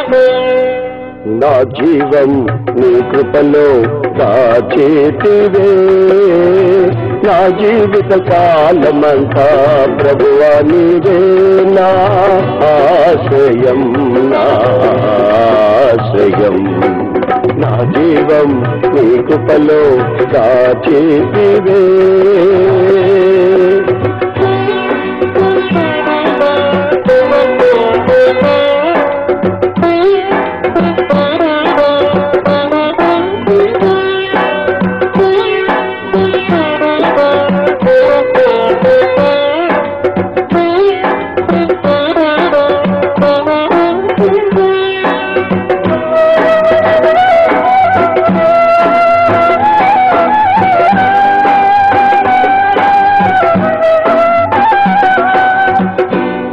నా జీవం నీ కృపలో దాచేతివే నా జీవిత కాలమంతా ప్రభువా నీవే నా ఆశ్రయం నా ఆశ్రయం నా జీవం నీ కృపలో దాచేతివే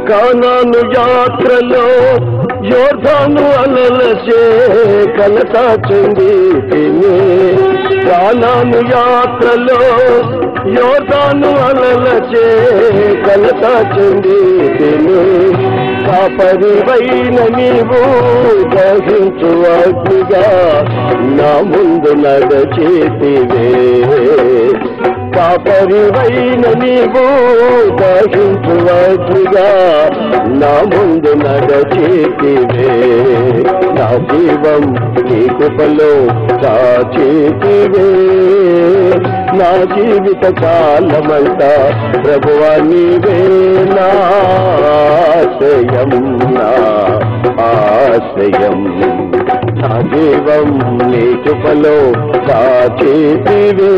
కానాను యాత్రలో యోర్దాను అలలచే కలత చెందితిని కానాను యాత్రలో యోర్దాను అలలచే కలత చెందితిని కాపరివైన నీవు దహించు అగ్నిగా నా ముందు నడచేతివే కాపరివైన నీవు దహించు అగ్నిగా నా ముందు నడచేతివే నా జీవం నీ కృపలో దాచేతివే నా జీవిత కాలమంతా ప్రభువా నీవే నా ఆశ్రయం నా ఆశ్రయం నా జీవం నీ కృపలో దాచేతివే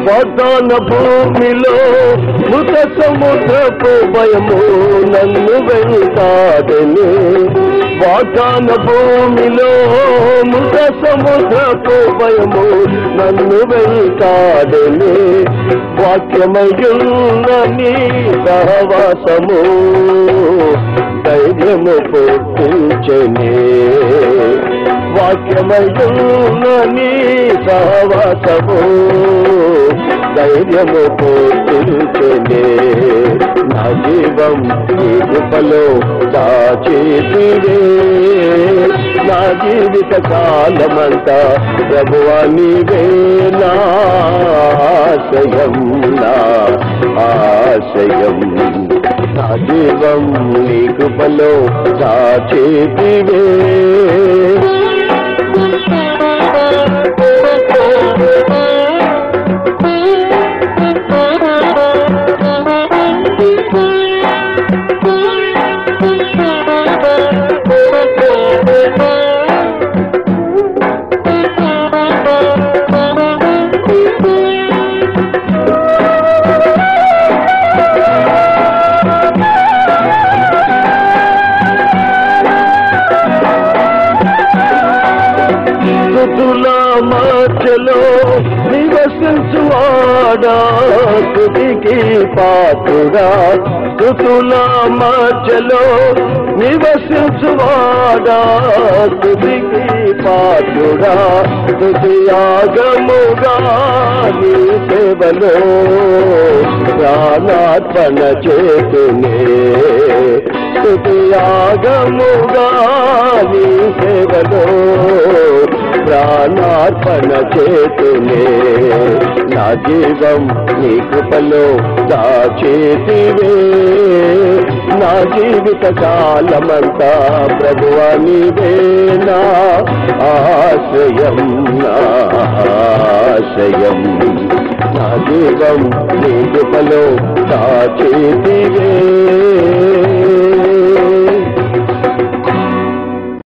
వాగ్దాన భూమిలో మృత సముద్రపు భయము నన్ను వెంటాడెను వాగ్దాన భూమిలో మృత సముద్రపు భయము నన్ను వెంటాడెను వాక్యమయున్న నీ సహవాసము ధైర్యము పుట్టించెనే వాక్యమయున్న నీ సహవాసము ధైర్యము పుట్టించెనే నా జీవం నీ కృపలో దాచేతివే నా జీవిత కాలమంతా ప్రభువా నీవే నా ఆశ్రయం నా ఆశ్రయం నా జీవం నీ కృపలో దాచేతివే మధ్యలో నివసించువాడా స్తుతికి పాత్రుడా స్తుతుల మధ్యలో నివసించువాడా స్తుతికి పాత్రుడా స్తుతియాగముగా నీ సేవలో ప్రాణార్పణ చేతునే స్తుతియాగముగా నీ సేవలో ప్రాణార్పణ చేతునే నా జీవం నీ కృపలో దాచేతివే నా జీవిత కాలమంతా ప్రభువా నీవే నా ఆశ్రయం నా ఆశ్రయం నా జీవం నీ కృపలో దాచేతివే